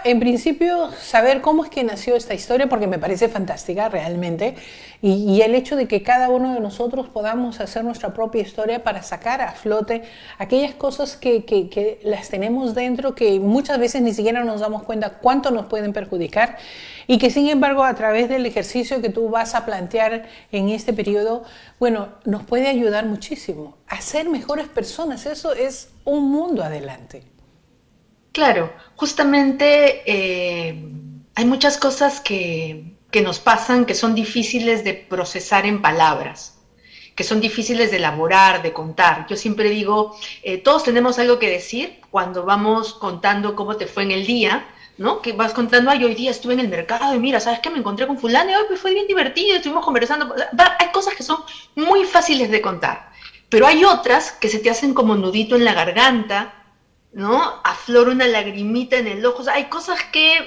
en principio, saber cómo es que nació esta historia, porque me parece fantástica realmente, y el hecho de que cada uno de nosotros podamos hacer nuestra propia historia para sacar a flote aquellas cosas que las tenemos dentro, que muchas veces ni siquiera nos damos cuenta cuánto nos pueden perjudicar, y que sin embargo a través del ejercicio que tú vas a plantear en este periodo, bueno, nos puede ayudar muchísimo a ser mejores personas. Eso es un mundo adelante. Claro, justamente hay muchas cosas que nos pasan que son difíciles de procesar en palabras, que son difíciles de elaborar, de contar. Yo siempre digo, todos tenemos algo que decir cuando vamos contando cómo te fue en el día, ¿no? Que vas contando, ay, hoy día estuve en el mercado y mira, ¿sabes qué? Me encontré con fulano y hoy pues fue bien divertido, estuvimos conversando. Hay cosas que son muy fáciles de contar, pero hay otras que se te hacen como nudito en la garganta, ¿no? Aflora una lagrimita en el ojo. O sea, hay cosas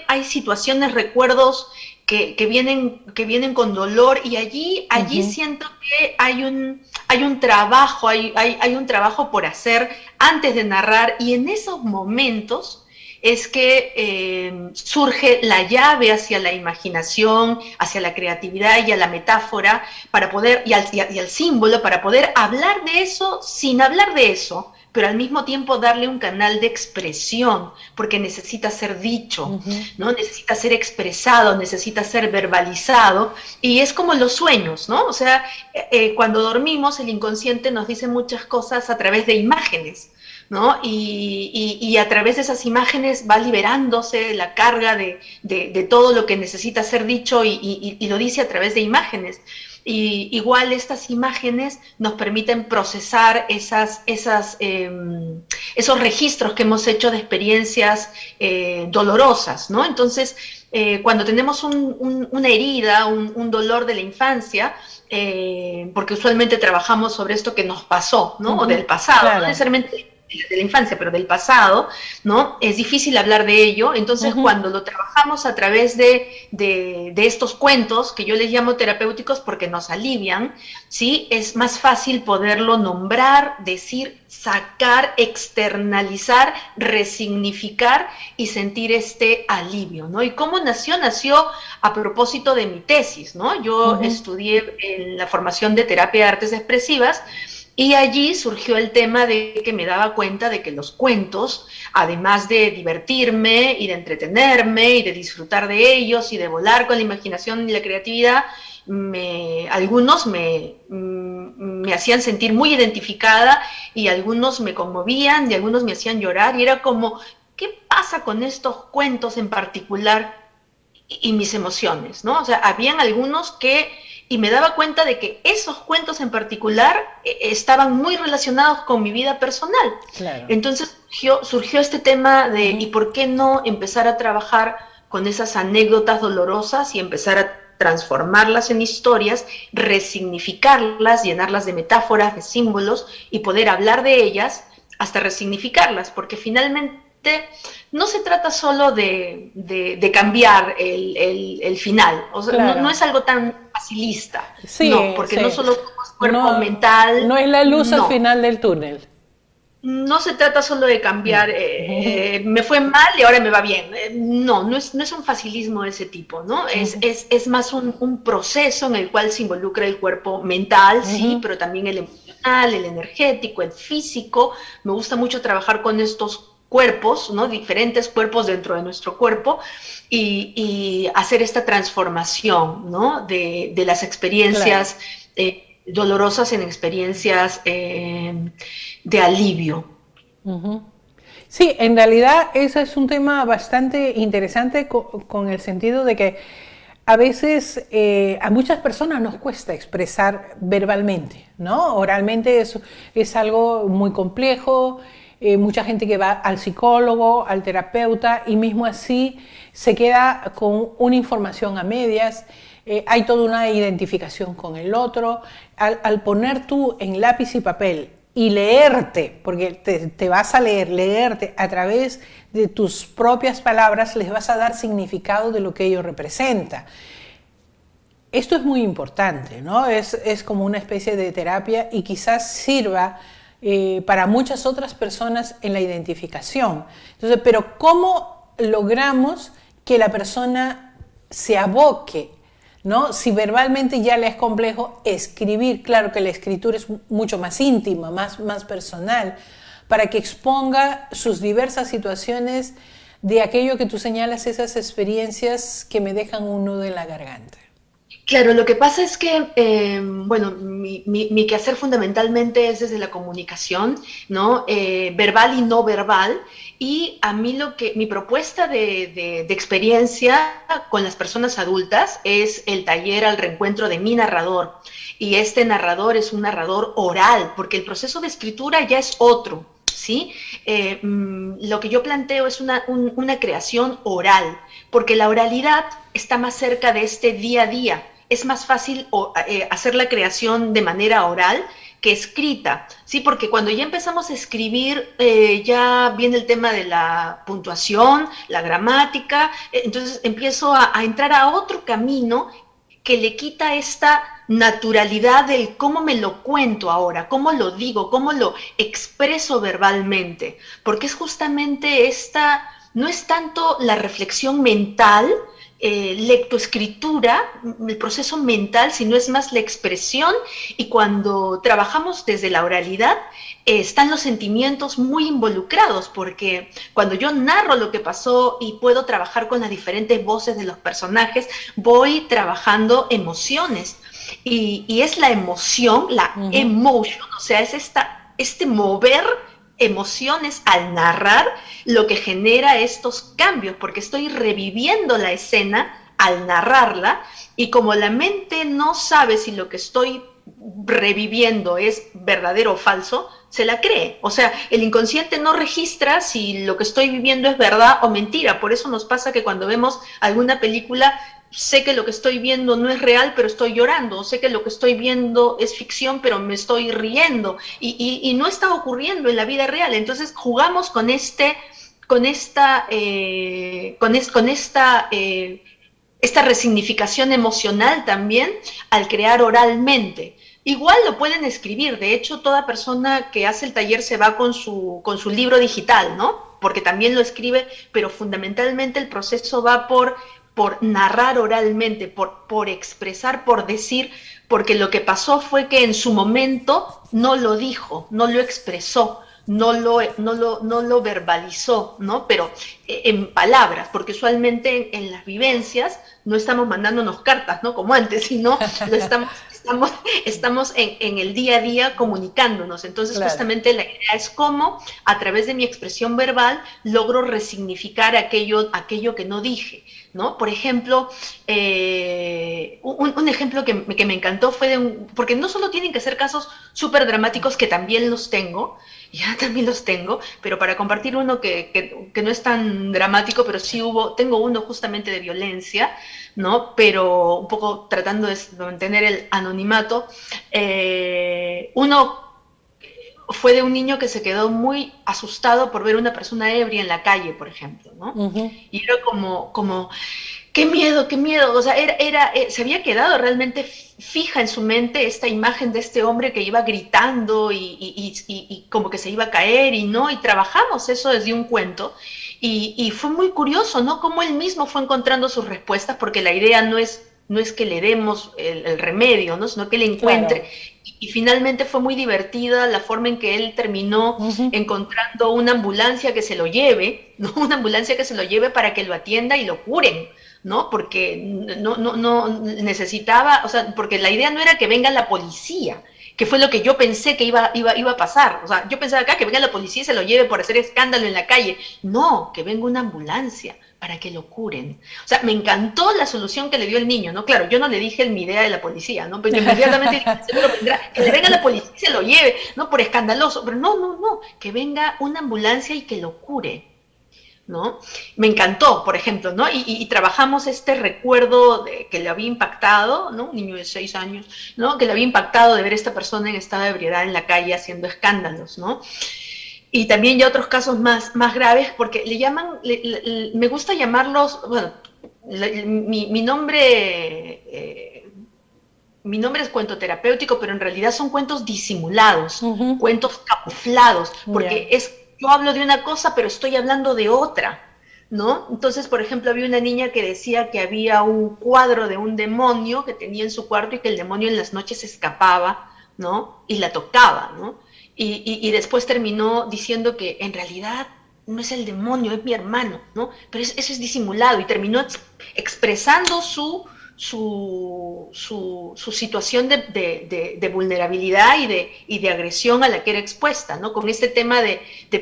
hay situaciones, recuerdos que vienen con dolor y allí Ujú. siento que hay un trabajo, hay un trabajo por hacer antes de narrar y en esos momentos es que surge la llave hacia la imaginación, hacia la creatividad y a la metáfora para poder, y al símbolo para poder hablar de eso sin hablar de eso, pero al mismo tiempo darle un canal de expresión, porque necesita ser dicho, Ujú. ¿no? Necesita ser expresado, necesita ser verbalizado, y es como los sueños, ¿no? O sea, cuando dormimos, el inconsciente nos dice muchas cosas a través de imágenes, ¿no? Y a través de esas imágenes va liberándose la carga de todo lo que necesita ser dicho y lo dice a través de imágenes. Y igual estas imágenes nos permiten procesar esos registros que hemos hecho de experiencias dolorosas, ¿no? Entonces, cuando tenemos una herida, un dolor de la infancia, porque usualmente trabajamos sobre esto que nos pasó, ¿no? O Ujú. del pasado, no Claro. necesariamente de la infancia, pero del pasado, ¿no? Es difícil hablar de ello, entonces Ujú. cuando lo trabajamos a través de estos cuentos, que yo les llamo terapéuticos porque nos alivian, ¿sí? Es más fácil poderlo nombrar, decir, sacar, externalizar, resignificar y sentir este alivio, ¿no? ¿Y cómo nació? Nació a propósito de mi tesis, ¿no? Yo Ujú. estudié en la formación de terapia de artes expresivas y allí surgió el tema de que me daba cuenta de que los cuentos, además de divertirme y de entretenerme y de disfrutar de ellos y de volar con la imaginación y la creatividad, algunos me hacían sentir muy identificada y algunos me conmovían y algunos me hacían llorar y era como, ¿qué pasa con estos cuentos en particular y mis emociones, ¿no? O sea, habían algunos que, y me daba cuenta de que esos cuentos en particular estaban muy relacionados con mi vida personal. Claro. Entonces surgió este tema de, ¿y Ujú. por qué no empezar a trabajar con esas anécdotas dolorosas y empezar a transformarlas en historias, resignificarlas, llenarlas de metáforas, de símbolos y poder hablar de ellas hasta resignificarlas? Porque finalmente no se trata solo de cambiar el final, o sea, no Claro. es algo tan facilista, no, Sí, porque no sí. solo somos cuerpo No, mental, no es la luz al no. final del túnel. No se trata solo de cambiar, No. Ujú. me fue mal y ahora me va bien. No es un facilismo de ese tipo, ¿no? Ujú. Es más un proceso en el cual se involucra el cuerpo mental, sí, Ujú. pero también el emocional, el energético, el físico. Me gusta mucho trabajar con estos cuerpos, ¿no? Diferentes cuerpos dentro de nuestro cuerpo y hacer esta transformación, ¿no? De las Claro. experiencias dolorosas en experiencias de alivio. Ujú. Sí, en realidad eso es un tema bastante interesante con el sentido de que a veces a muchas personas nos cuesta expresar verbalmente, ¿no? Oralmente es algo muy complejo, mucha gente que va al psicólogo, al terapeuta y mismo así se queda con una información a medias, hay toda una identificación con el otro, al poner tú en lápiz y papel y leerte, porque te vas a leerte a través de tus propias palabras, les vas a dar significado de lo que ello representa. Esto es muy importante, ¿no? Es como una especie de terapia y quizás sirva para muchas otras personas en la identificación. Entonces, pero ¿cómo logramos que la persona se aboque, ¿no? Si verbalmente ya le es complejo escribir, claro que la escritura es mucho más íntima, más personal, para que exponga sus diversas situaciones de aquello que tú señalas, esas experiencias que me dejan un nudo en la garganta. Claro, lo que pasa es que, bueno, mi quehacer fundamentalmente es desde la comunicación, ¿no? Verbal y no verbal. Y a mí mi propuesta de experiencia con las personas adultas es el taller al reencuentro de mi narrador. Y este narrador es un narrador oral, porque el proceso de escritura ya es otro, ¿sí? Lo que yo planteo es una creación oral, porque la oralidad está más cerca de este día a día. Es más fácil hacer la creación de manera oral que escrita, ¿sí? Porque cuando ya empezamos a escribir, ya viene el tema de la puntuación, la gramática, entonces empiezo a entrar a otro camino que le quita esta naturalidad del cómo me lo cuento ahora, cómo lo digo, cómo lo expreso verbalmente, porque es justamente esta, no es tanto la reflexión mental, lectoescritura, el proceso mental, sino es más la expresión, y cuando trabajamos desde la oralidad, están los sentimientos muy involucrados, porque cuando yo narro lo que pasó y puedo trabajar con las diferentes voces de los personajes, voy trabajando emociones, y es la emoción, la emotion, o sea, es este mover emociones al narrar lo que genera estos cambios, porque estoy reviviendo la escena al narrarla, y como la mente no sabe si lo que estoy reviviendo es verdadero o falso, se la cree. O sea, el inconsciente no registra si lo que estoy viviendo es verdad o mentira. Por eso nos pasa que cuando vemos alguna película, sé que lo que estoy viendo no es real, pero estoy llorando, o sé que lo que estoy viendo es ficción, pero me estoy riendo, y no está ocurriendo en la vida real. Entonces jugamos con esta resignificación emocional también al crear oralmente. Igual lo pueden escribir, de hecho toda persona que hace el taller se va con su libro digital, ¿no? Porque también lo escribe, pero fundamentalmente el proceso va por narrar oralmente, por expresar, por decir, porque lo que pasó fue que en su momento no lo dijo, no lo expresó, no lo verbalizó, ¿no? Pero en palabras, porque usualmente en las vivencias no estamos mandándonos cartas, ¿no? Como antes, sino lo estamos en el día a día comunicándonos. Entonces, claro, justamente la idea es cómo, a través de mi expresión verbal, logro resignificar aquello que no dije, ¿no? Por ejemplo, un ejemplo que me encantó fue porque no solo tienen que ser casos súper dramáticos, que también los tengo, pero para compartir uno que no es tan dramático, pero sí tengo uno justamente de violencia, ¿no? Pero un poco tratando de mantener el anonimato. Uno fue de un niño que se quedó muy asustado por ver una persona ebria en la calle, por ejemplo, ¿no? Y era como qué miedo, o sea, se había quedado realmente fija en su mente esta imagen de este hombre que iba gritando y como que se iba a caer, y trabajamos eso desde un cuento, y fue muy curioso, ¿no? Cómo él mismo fue encontrando sus respuestas, porque la idea no es que le demos el remedio, ¿no? Sino que él encuentre. Claro. Y finalmente fue muy divertida la forma en que él terminó encontrando una ambulancia que se lo lleve, ¿no? Una ambulancia que se lo lleve para que lo atienda y lo curen, ¿no? Porque no necesitaba, o sea, porque la idea no era que venga la policía, que fue lo que yo pensé que iba a pasar. O sea, yo pensaba acá que venga la policía y se lo lleve por hacer escándalo en la calle. No, que venga una ambulancia para que lo curen. O sea, me encantó la solución que le dio el niño, ¿no? Claro, yo no le dije mi idea de la policía, ¿no? Pero inmediatamente dije, seguro vendrá, que le venga la policía y se lo lleve, ¿no? Por escandaloso. Pero no, que venga una ambulancia y que lo cure, ¿no? Me encantó, por ejemplo, ¿no? Y trabajamos este recuerdo que le había impactado, ¿no? Un niño de 6 años, ¿no? Que le había impactado de ver a esta persona en estado de ebriedad en la calle haciendo escándalos, ¿no? Y también ya otros casos más graves, porque le llaman, me gusta llamarlos, bueno, mi nombre es cuento terapéutico, pero en realidad son cuentos disimulados, cuentos camuflados, porque yo hablo de una cosa, pero estoy hablando de otra, ¿no? Entonces, por ejemplo, había una niña que decía que había un cuadro de un demonio que tenía en su cuarto y que el demonio en las noches escapaba, ¿no? Y la tocaba, ¿no? Y después terminó diciendo que en realidad no es el demonio, es mi hermano, ¿no? Pero eso es disimulado, y terminó expresando su situación de vulnerabilidad y de agresión a la que era expuesta, ¿no? Con este tema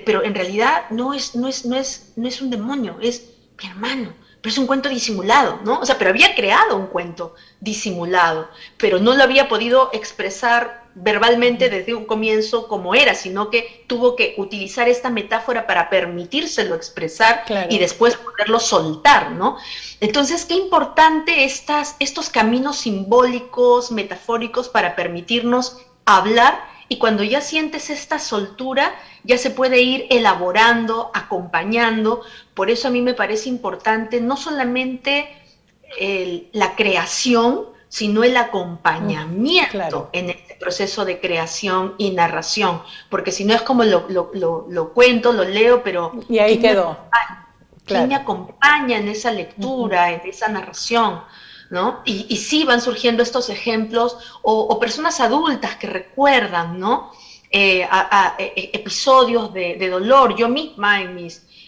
pero en realidad no es un demonio, es mi hermano, pero es un cuento disimulado, ¿no? O sea, pero había creado un cuento disimulado, pero no lo había podido expresar verbalmente desde un comienzo como era, sino que tuvo que utilizar esta metáfora para permitírselo expresar, Claro. y después poderlo soltar, ¿no? Entonces, qué importante estos caminos simbólicos, metafóricos, para permitirnos hablar, y cuando ya sientes esta soltura, ya se puede ir elaborando, acompañando. Por eso a mí me parece importante no solamente la creación, sino el acompañamiento Claro. en este proceso de creación y narración, porque si no es como lo cuento, lo leo, pero Y ahí quedó. ¿quién me Claro. acompaña en esa lectura, en esa narración? ¿No? Y sí van surgiendo estos ejemplos, o personas adultas que recuerdan, ¿no? Episodios de dolor. Yo misma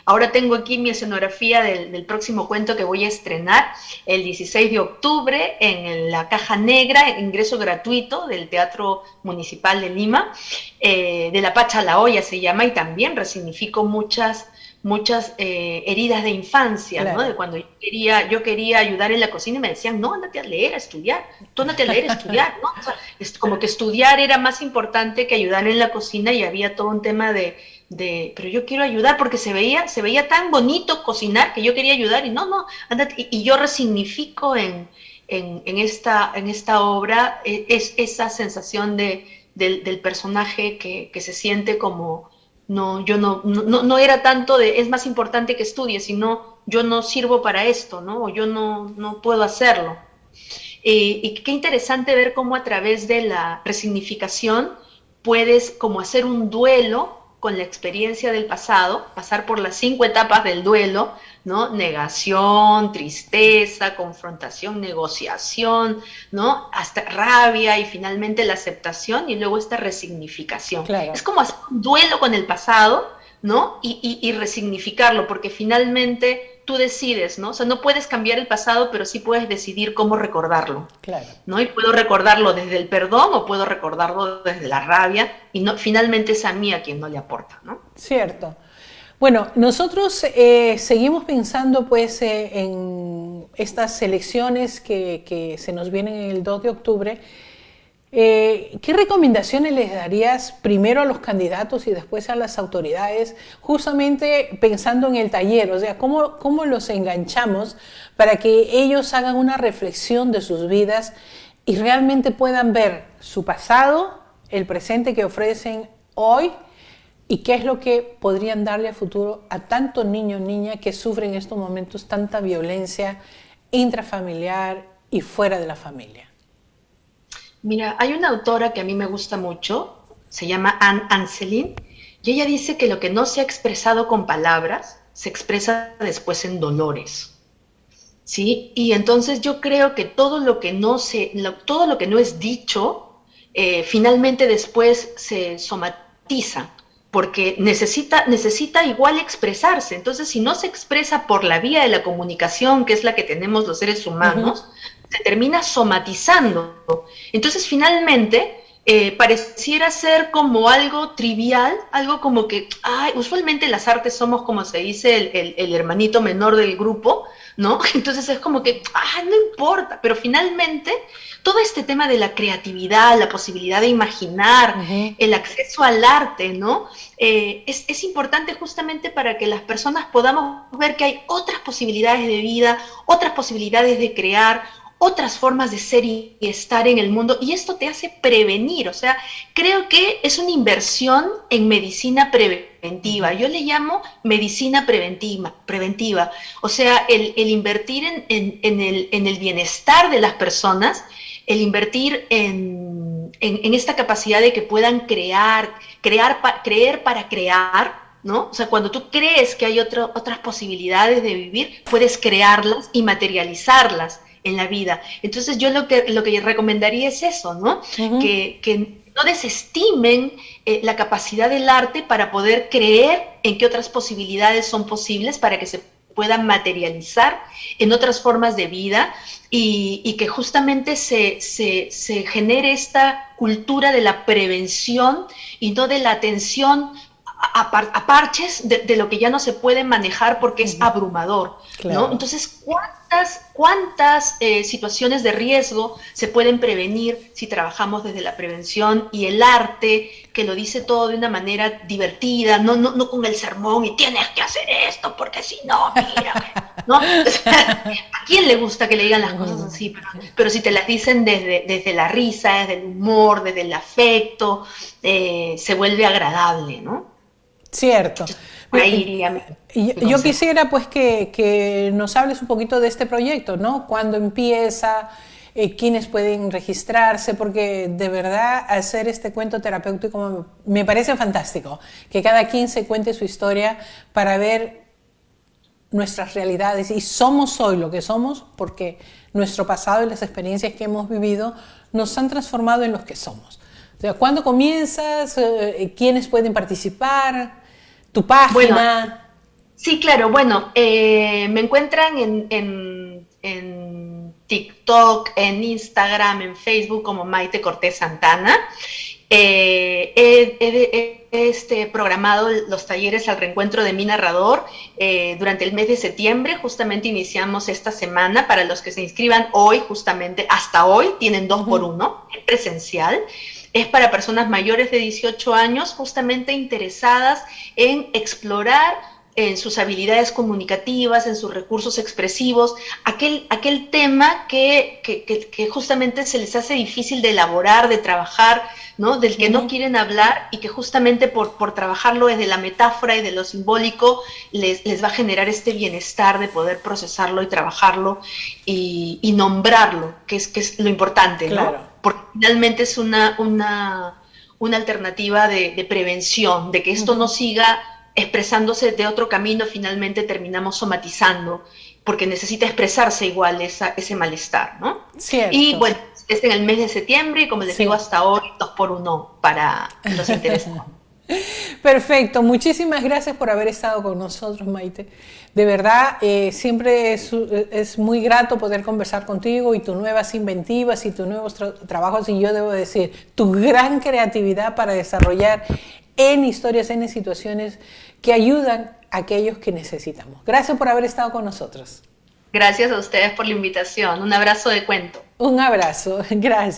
ahora tengo aquí mi escenografía del próximo cuento que voy a estrenar el 16 de octubre en la Caja Negra, ingreso gratuito del Teatro Municipal de Lima, de La Pacha a la Olla se llama, y también resignifico muchas heridas de infancia, Claro. ¿no? De cuando yo quería ayudar en la cocina y me decían, no, ándate a leer, a estudiar, tú ándate a leer, a estudiar, ¿no? O sea, es como que estudiar era más importante que ayudar en la cocina, y había todo un tema pero yo quiero ayudar porque se veía tan bonito cocinar que yo quería ayudar, y no, ándate, y yo resignifico en esta obra esa sensación del personaje que se siente como yo no era tanto es más importante que estudie, sino yo no sirvo para esto, ¿no? O yo no puedo hacerlo. Y qué interesante ver cómo a través de la resignificación puedes como hacer un duelo con la experiencia del pasado, pasar por las 5 etapas del duelo, ¿no? Negación, tristeza, confrontación, negociación, ¿no? Hasta rabia, y finalmente la aceptación, y luego esta resignificación. Claro. Es como hacer un duelo con el pasado, ¿no? Y resignificarlo, porque finalmente tú decides, ¿no? O sea, no puedes cambiar el pasado, pero sí puedes decidir cómo recordarlo. Claro. ¿No? Y puedo recordarlo desde el perdón, o puedo recordarlo desde la rabia, y finalmente es a mí a quien no le aporta, ¿no? Cierto. Bueno, nosotros seguimos pensando pues en estas elecciones que se nos vienen el 2 de octubre. ¿Qué recomendaciones les darías primero a los candidatos y después a las autoridades, justamente pensando en el taller? O sea, ¿cómo los enganchamos para que ellos hagan una reflexión de sus vidas y realmente puedan ver su pasado, el presente que ofrecen hoy, y qué es lo que podrían darle a futuro a tantos niños y niñas que sufren en estos momentos tanta violencia intrafamiliar y fuera de la familia? Mira, hay una autora que a mí me gusta mucho, se llama Anne Anselin, y ella dice que lo que no se ha expresado con palabras se expresa después en dolores, ¿sí? Y entonces yo creo que todo lo que no es dicho, finalmente después se somatiza, porque necesita igual expresarse. Entonces, si no se expresa por la vía de la comunicación, que es la que tenemos los seres humanos, se termina somatizando. Entonces, finalmente, pareciera ser como algo trivial, algo como que, usualmente las artes somos, como se dice, el hermanito menor del grupo, ¿no? Entonces es como que, no importa, pero finalmente todo este tema de la creatividad, la posibilidad de imaginar, el acceso al arte, ¿no? Es importante justamente para que las personas podamos ver que hay otras posibilidades de vida, otras posibilidades de crear, otras formas de ser y estar en el mundo, y esto te hace prevenir. O sea, creo que es una inversión en medicina preventiva. Yo le llamo medicina preventiva. O sea, el invertir en el bienestar de las personas, el invertir en esta capacidad de que puedan creer para crear, ¿no? O sea, cuando tú crees que hay otras posibilidades de vivir, puedes crearlas y materializarlas en la vida. Entonces yo lo que recomendaría es eso, ¿no? Ujú. Que no desestimen la capacidad del arte para poder creer en que otras posibilidades son posibles para que se puedan materializar en otras formas de vida y que justamente se genere esta cultura de la prevención y no de la atención a parches de lo que ya no se puede manejar porque es Ujú. abrumador, ¿no? Claro. Entonces, ¿cuántas situaciones de riesgo se pueden prevenir si trabajamos desde la prevención y el arte, que lo dice todo de una manera divertida, no con el sermón y tienes que hacer esto porque si no, mira, ¿no? ¿A quién le gusta que le digan las cosas Ujú. así? Pero si te las dicen desde la risa, desde el humor, desde el afecto, se vuelve agradable, ¿no? Cierto. Por ahí iría mi Yo consejo. quisiera pues que nos hables un poquito de este proyecto, ¿no? ¿Cuándo empieza? ¿Quiénes pueden registrarse? Porque de verdad hacer este cuento terapéutico me parece fantástico. Que cada quien se cuente su historia para ver nuestras realidades y somos hoy lo que somos porque nuestro pasado y las experiencias que hemos vivido nos han transformado en los que somos. O sea, ¿cuándo comienzas? ¿Quiénes pueden participar? ¿Tu Bueno, página? sí, claro. Bueno, me encuentran en TikTok, en Instagram, en Facebook como Maite Cortés Santana. Programado los talleres al reencuentro de mi narrador durante el mes de septiembre. Justamente iniciamos esta semana. Para los que se inscriban hoy, justamente hasta hoy, tienen 2 por 1, es presencial. Es para personas mayores de 18 años, justamente interesadas en explorar en sus habilidades comunicativas, en sus recursos expresivos, aquel tema que justamente se les hace difícil de elaborar, de trabajar, ¿no? Del que no quieren hablar y que justamente por trabajarlo desde la metáfora y de lo simbólico les va a generar este bienestar de poder procesarlo y trabajarlo y nombrarlo, que es lo importante, ¿no? Claro. Porque finalmente es una alternativa de prevención, de que esto no siga expresándose de otro camino, finalmente terminamos somatizando, porque necesita expresarse igual ese malestar, ¿no? Y Cierto. bueno, es en el mes de septiembre y como les digo Sí. hasta hoy, 2 por 1 para los interesados. Perfecto, muchísimas gracias por haber estado con nosotros, Maite. De verdad, siempre es muy grato poder conversar contigo y tus nuevas inventivas y tus nuevos trabajos y yo debo decir, tu gran creatividad para desarrollar en historias, en situaciones que ayudan a aquellos que necesitamos. Gracias por haber estado con nosotros. Gracias a ustedes por la invitación. Un abrazo de cuento. Un abrazo, gracias.